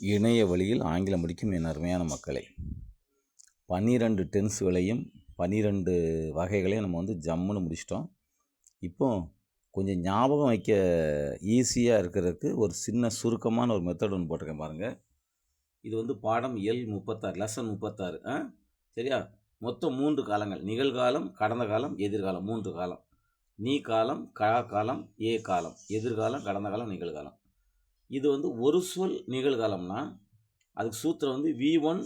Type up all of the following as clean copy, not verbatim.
இணைய வழியில் ஆங்கிலம் படிக்கும் என் அருமையான மக்களே, 12 டென்ஸ்களையும் 12 வகைகளையும் நம்ம ஜம்முன்னு முடிச்சிட்டோம். இப்போ கொஞ்சம் ஞாபகம் வைக்க ஈஸியாக இருக்கிறதுக்கு ஒரு சின்ன சுருக்கமான ஒரு மெத்தட் ஒன்று போட்டிருக்கேன் பாருங்கள். இது பாடம் எல் 36, லெசன் 36. சரியா? மொத்தம் 3 காலங்கள்: நிகழ்காலம், கடந்த காலம், எதிர்காலம். 3 காலம்: நீ காலம், காலம், ஏ காலம். எதிர்காலம், கடந்த காலம், நிகழ்காலம். இது ஒரு சொல் நிகழ்காலம்னா அதுக்கு சூத்திரம் V1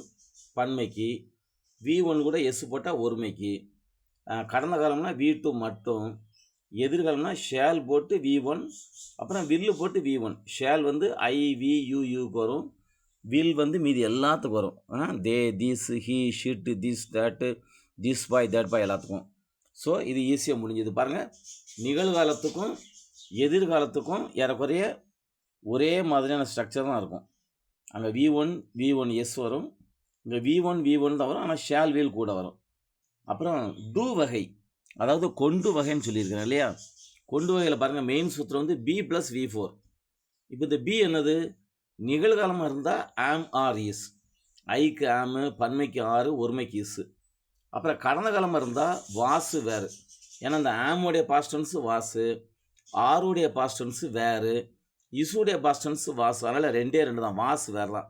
பன்மைக்கு, V1 கூட எஸ் போட்டால் ஒருமைக்கு. கடந்த காலம்னா V2 மட்டும். எதிர்காலம்னா ஷேல் போட்டு V1, அப்புறம் வில்லு போட்டு V1. Shall I V U யூக்கு வரும். வில் மீதி எல்லாத்துக்கும் வரும். They, this, he, she, this, that, this boy, that boy எல்லாத்துக்கும். ஸோ இது ஈஸியாக முடிஞ்சது பாருங்கள். நிகழ்காலத்துக்கும் எதிர்காலத்துக்கும் ஏறக்குறைய ஒரே மாதிரியான ஸ்ட்ரக்சர் தான் இருக்கும். அங்கே V1 எஸ் வரும், இங்கே V1 தான் வரும், ஆனால் ஷேல் வீல் கூட வரும். அப்புறம் டூ வகை, அதாவது கொண்டு வகைன்னு சொல்லியிருக்கிறேன் இல்லையா? கொண்டு வகையில் பாருங்கள், மெயின் சூத்திரம் B + V4. இப்போ இந்த B என்னது? நிகழ்காலமாக இருந்தால் ஆம் ஆர் இஸ். ஐக்கு ஆமு, பன்மைக்கு ஆறு, ஒருமைக்கு இஸ். அப்புறம் கடந்த காலமாக இருந்தால் வாசு வேறு. ஏன்னா இந்த ஆமுடைய பாஸ்டன்ஸு வாசு, ஆருடைய பாஸ்டன்ஸு வேறு, இசுடைய பாஸ்டன்ஸு வாசு. அதனால் 2 தான், வாசு வேறு தான்.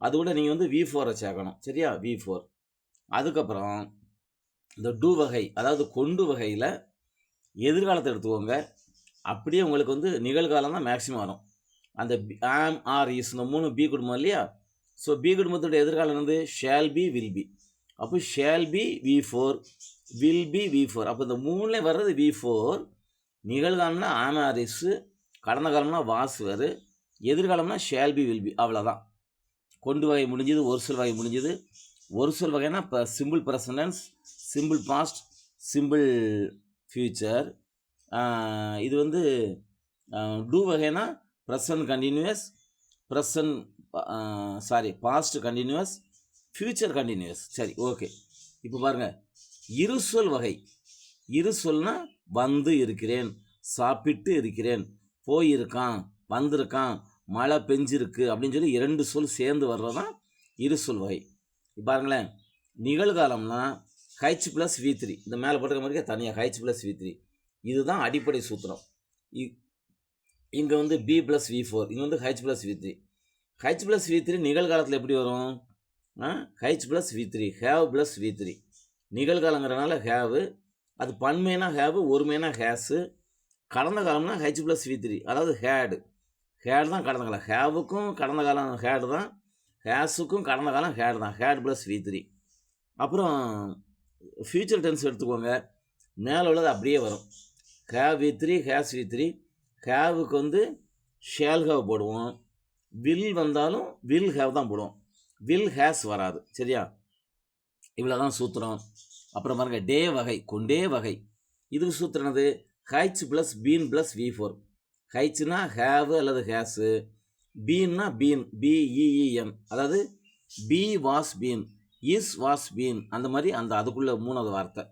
அது கூட நீங்கள் V4 சேர்க்கணும். சரியா? V4. அதுக்கப்புறம் இந்த டூ வகை, அதாவது கொண்டு வகையில் எதிர்காலத்தை எடுத்துக்கோங்க. அப்படியே உங்களுக்கு நிகழ்காலம் தான் மேக்ஸிமம் வரும். அந்த ஆம் ஆர் இஸ், இந்த 3 பி குடும்பம் இல்லையா? ஸோ பி குடும்பத்தோட எதிர்காலம் ஷேல் பி, வில் பி. அப்போ shale B V4, will be V4. அப்போ இந்த 3ல வர்றது V4. நிகழ்காலம்னா ஆம் ஆர் இஸ், கடந்த காலம்னா வாசு வேறு, எதிர்காலம்னா ஷேல் பி, வில் பி. அவ்வளோதான். கொண்டு வகை முடிஞ்சது. ஒரு சொல் வகை முடிஞ்சது. ஒரு சொல் வகைனா இப்போ simple present tense, simple past, simple future. இது டூ வகைனா present continuous, past continuous, future continuous. சரி, ஓகே. இப்போ பாருங்கள், இரு சொல் வகை. இரு சொல்னா இருக்கிறேன், சாப்பிட்டு இருக்கிறேன், போயிருக்கான், வந்திருக்கான், மழை பெஞ்சிருக்கு அப்படின்னு சொல்லி 2 சொல் சேர்ந்து வர்றதான் இரு சொல் வகை. இப்போ பாருங்களேன், நிகழ்காலம்னா H + V3. இந்த மேலே போட்டுக்க மாதிரியே தனியாக H + V3. இதுதான் அடிப்படை சூத்திரம். இங்கே B + V4, இங்கே H + V3. H + V3 நிகழ்காலத்தில் எப்படி வரும்? H + V3, have + V3. நிகழ்காலங்கிறனால ஹேவு, அது பன்மைனா ஹேவு, ஒருமைனா ஹேஸு. கடந்த காலம்னா H + V3, அதாவது ஹேடு தான் கடந்த காலம். ஹேவுக்கும் கடந்த காலம் ஹேடு தான், ஹேஸுக்கும் கடந்த காலம் ஹேடு தான், ஹேட் + V3. அப்புறம் ஃபியூச்சர் டென்ஸ் எடுத்துக்கோங்க. மேலே உள்ளது அப்படியே வரும். Have V3, has V3. ஹேவுக்கு ஷேல் ஹேவ் போடுவோம். வில் வந்தாலும் வில் ஹேவ் தான் போடுவோம், வில் ஹேஸ் வராது. சரியா? இவ்வளோ தான் சூத்திரம். அப்புறம் பாருங்கள், டே வகை, கொண்டே வகை. இதுக்கு சூத்திரம் என்னது? H + been + V4. ஹைச்னா ஹேவு அல்லது ஹேஸு, பீன்னா பீன், BEEN, அதாவது be was been, is was been, அந்த மாதிரி அதுக்குள்ளே 3வது வார்த்தை.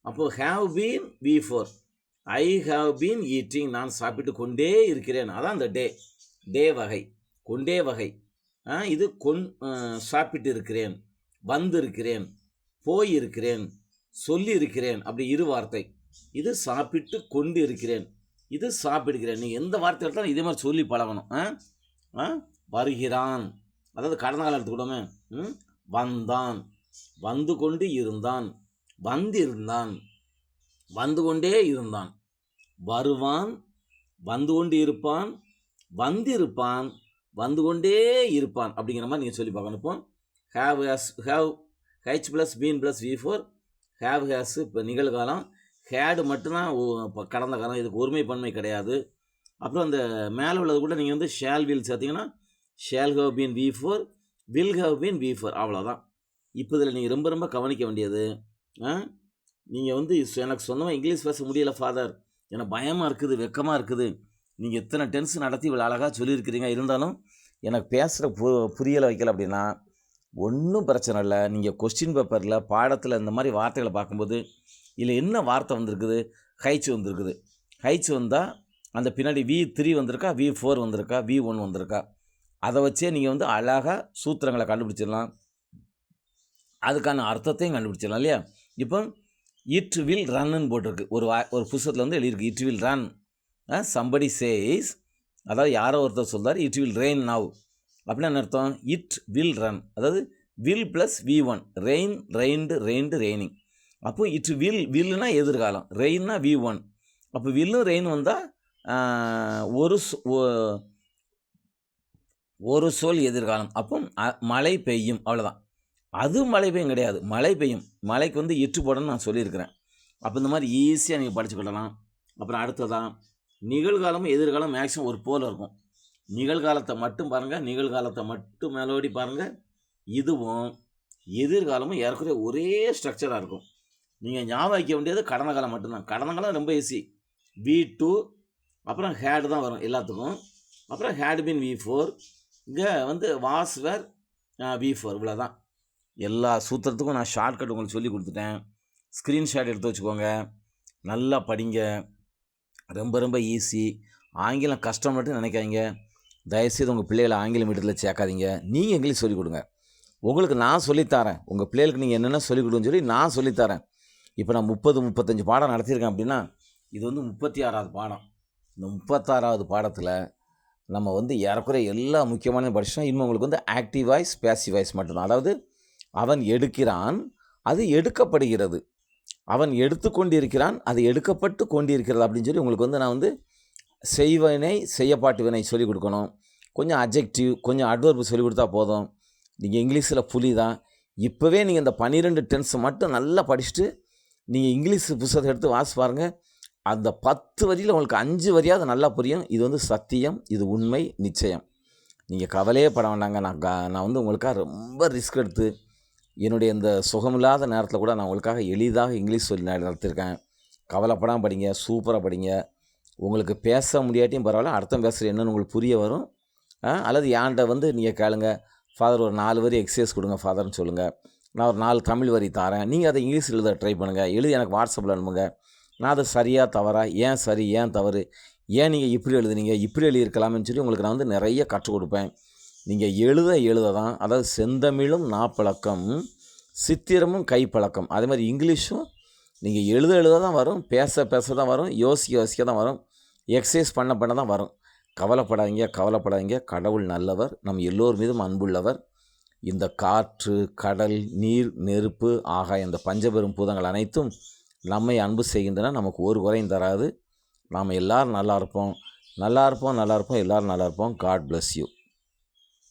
அப்போது have been V4, I have been eating, நான் சாப்பிட்டு கொண்டே இருக்கிறேன். அதான் அந்த டே வகை, கொண்டே வகை. இது சாப்பிட்டு இருக்கிறேன், வந்திருக்கிறேன், போயிருக்கிறேன், சொல்லி இருக்கிறேன், அப்படி இரு வார்த்தை. இது சாப்பிட்டு கொண்டு இருக்கிறேன், இது சாப்பிடுகிறேன். நீங்கள் எந்த வார்த்தை எடுத்தாலும் இதே மாதிரி சொல்லி பழகணும். வருகிறான், அதாவது கடந்த காலம் எடுத்துக்கூடாமே. வந்தான், வந்து கொண்டு இருந்தான், வந்திருந்தான், வந்து கொண்டே இருந்தான். வருவான், வந்து கொண்டு இருப்பான், வந்திருப்பான், வந்து கொண்டே இருப்பான், அப்படிங்கிற மாதிரி நீங்கள் சொல்லி பார்க்கணும். இப்போ have H + been + V4, have has இப்போ நிகழ்காலம், ஹேடு மட்டும்தான் இப்போ கடந்த காலம். இதுக்கு ஒருமை பன்மை கிடையாது. அப்புறம் அந்த மேலே உள்ளது கூட நீங்கள் ஷேல் வில் சேர்த்திங்கன்னா shall have been V4, will have been V4. அவ்வளோதான். இப்போ இதில் நீங்கள் ரொம்ப ரொம்ப கவனிக்க வேண்டியது, நீங்கள் எனக்கு சொந்தமாக இங்கிலீஷ் பேச முடியலை ஃபாதர், எனக்கு பயமாக இருக்குது, வெக்கமாக இருக்குது, நீங்கள் எத்தனை டென்ஸ் நடத்தி இவ்வளோ அழகாக சொல்லியிருக்கிறீங்க, இருந்தாலும் எனக்கு பேசுகிற புரியலை வைக்கல அப்படின்னா ஒன்றும் பிரச்சனை இல்லை. நீங்கள் கொஸ்டின் பேப்பரில் பாடத்தில் இந்த மாதிரி வார்த்தைகளை பார்க்கும்போது இல்லை என்ன வார்த்தை வந்திருக்குது? ஹைச் வந்திருக்குது. ஹைச் வந்தால் அந்த பின்னாடி V3 வந்திருக்கா, V4 வந்திருக்கா, V1 வந்திருக்கா, அதை வச்சே நீங்கள் வந்து அழகாக சூத்திரங்களை கண்டுபிடிச்சிடலாம், அதுக்கான அர்த்தத்தையும் கண்டுபிடிச்சிடலாம் இல்லையா? இப்போ இட் வில் ரன்னு போட்டிருக்கு, ஒரு புஸ்தகத்தில் வந்து எழுதியிருக்கு it will run. Somebody says, அதாவது யாரோ ஒருத்தர் சொல்கிறார் இட் வில் ரெயின் நவ் அப்படின்னா என்ன அர்த்தம்? இட் வில் ரன், அதாவது will plus V1, rain reigned raining. அப்போ இட் வில்லுனா எதிர்காலம், ரெயின்னா V1. அப்போ வில்லும் ரெயின் வந்தால் ஒரு சொல் எதிர்காலம். அப்போ மழை பெய்யும், அவ்வளோதான். அது மழை பெய்யும் கிடையாது, மழை பெய்யும். மழைக்கு வந்து இட்டு போடணும்னு நான் சொல்லியிருக்கிறேன். அப்போ இந்த மாதிரி ஈஸியாக நீங்கள் படிச்சுக்கிடலாம். அப்புறம் அடுத்ததான் நிகழ்காலமும் எதிர்காலம் மேக்ஸிமம் ஒரு போல் இருக்கும். நிகழ்காலத்தை மட்டும் பாருங்கள், நிகழ்காலத்தை மட்டும் மேலோடி பாருங்கள். இதுவும் எதிர்காலமும் ஏறக்குறைய ஒரே ஸ்ட்ரக்சராக இருக்கும். நீங்கள் ஞாபகம் வைக்க வேண்டியது கடந்த காலம் மட்டும்தான். கடந்த காலம் ரொம்ப ஈஸி, V2, அப்புறம் ஹேடு தான் வரும் எல்லாத்துக்கும். அப்புறம் ஹேட் பின் V4, இங்கே வந்து வாஸ் வேர் V4, இவ்வளோ தான். எல்லா சூத்திரத்துக்கும் நான் ஷார்ட்கட் உங்களுக்கு சொல்லி கொடுத்துட்டேன். ஸ்க்ரீன்ஷாட் எடுத்து வச்சுக்கோங்க, நல்லா படிங்க. ரொம்ப ரொம்ப ஈஸி. ஆங்கிலம் கஷ்டம் மட்டும் நினைக்காதீங்க. தயவுசெய்து உங்கள் பிள்ளைகளை ஆங்கில மீடியத்தில் சேர்க்காதீங்க. நீங்கள் இங்கிலீஷ் சொல்லிக் கொடுங்க. உங்களுக்கு நான் சொல்லித்தரேன், உங்கள் பிள்ளைகளுக்கு நீங்கள் என்னென்ன சொல்லிக் கொடுன்னு சொல்லி நான் சொல்லித்தரேன். இப்போ நான் 35 பாடம் நடத்தியிருக்கேன் அப்படின்னா இது வந்து 36வது பாடம். இந்த 36வது பாடத்தில் நம்ம வந்து ஏறக்குறைய எல்லா முக்கியமான படிச்சோம். இன்னும் உங்களுக்கு வந்து ஆக்டிவ் வாய்ஸ், பேசிவ் வாய்ஸ் மட்டும்தான். அதாவது அவன் எடுக்கிறான், அது எடுக்கப்படுகிறது. அவன் எடுத்து கொண்டிருக்கிறான், அது எடுக்கப்பட்டு கொண்டிருக்கிறது அப்படின்னு சொல்லி உங்களுக்கு வந்து நான் வந்து செய்வனை, செய்யப்பாட்டு வினை சொல்லிக் கொடுக்கணும். கொஞ்சம் அட்ஜெக்டிவ், கொஞ்சம் அட்வர்பு சொல்லிக் கொடுத்தா போதும். நீங்கள் இங்கிலீஷில் புலி தான். இப்போவே நீங்கள் இந்த 12 டென்ஸ் மட்டும் நல்லா படிச்சுட்டு நீங்கள் இங்கிலீஷ் புத்தகத்தை எடுத்து வாசி பாருங்கள். அந்த 10 வரியில் உங்களுக்கு 5 வரியாவது நல்லா புரியும். இது வந்து சத்தியம், இது உண்மை, நிச்சயம். நீங்கள் கவலையே பட வேண்டாங்க. நான் வந்து உங்களுக்காக ரொம்ப ரிஸ்க் எடுத்து என்னுடைய இந்த சுகமில்லாத நேரத்தில் கூட நான் உங்களுக்காக எளிதாக இங்கிலீஷ் சொல்லி நடத்திருக்கேன். கவலைப்படாமல் படிங்க, சூப்பராக படிங்க. உங்களுக்கு பேச முடியாட்டியும் பரவாயில்ல, அர்த்தம் பேசுகிற என்னன்னு உங்களுக்கு புரிய வரும். அல்லது ஏன்ட்ட வந்து நீங்கள் கேளுங்க, ஃபாதர் ஒரு 4 வரி எக்ஸசைஸ் கொடுங்க ஃபாதர்னு சொல்லுங்கள். நான் ஒரு 4 தமிழ் வரி தரேன், நீங்கள் அதை இங்கிலீஷ் எழுத ட்ரை பண்ணுங்கள். எழுதி எனக்கு வாட்ஸ்அப்பில் அனுப்புங்க. நான் அதை சரியாக தவறா, ஏன் சரி ஏன் தவறு, ஏன் நீங்கள் இப்படி எழுதுனீங்க, இப்படி எழுதியிருக்கலாம்னு சொல்லி உங்களுக்கு நான் வந்து நிறைய கற்றுக் கொடுப்பேன். நீங்கள் எழுத தான், அதாவது செந்தமிழும் நாப்பழக்கம், சித்திரமும் கைப்பழக்கம். அதே மாதிரி இங்கிலீஷும் நீங்கள் எழுத தான் வரும், பேச தான் வரும், யோசிக்க தான் வரும், எக்ஸசைஸ் பண்ண தான் வரும். கவலைப்படாதீங்க. கடவுள் நல்லவர், நம் எல்லோர் மீதும் அன்புள்ளவர். இந்த காற்று, கடல், நீர், நெருப்பு, ஆகாயம், இந்த பஞ்சபெரும் பூதங்கள் அனைத்தும் நம்மை அன்பு செய்கின்றன. நமக்கு ஒரு குறையும் தராது. நாம் எல்லோரும் நல்லா இருப்போம். எல்லோரும் நல்லா இருப்போம். God bless you.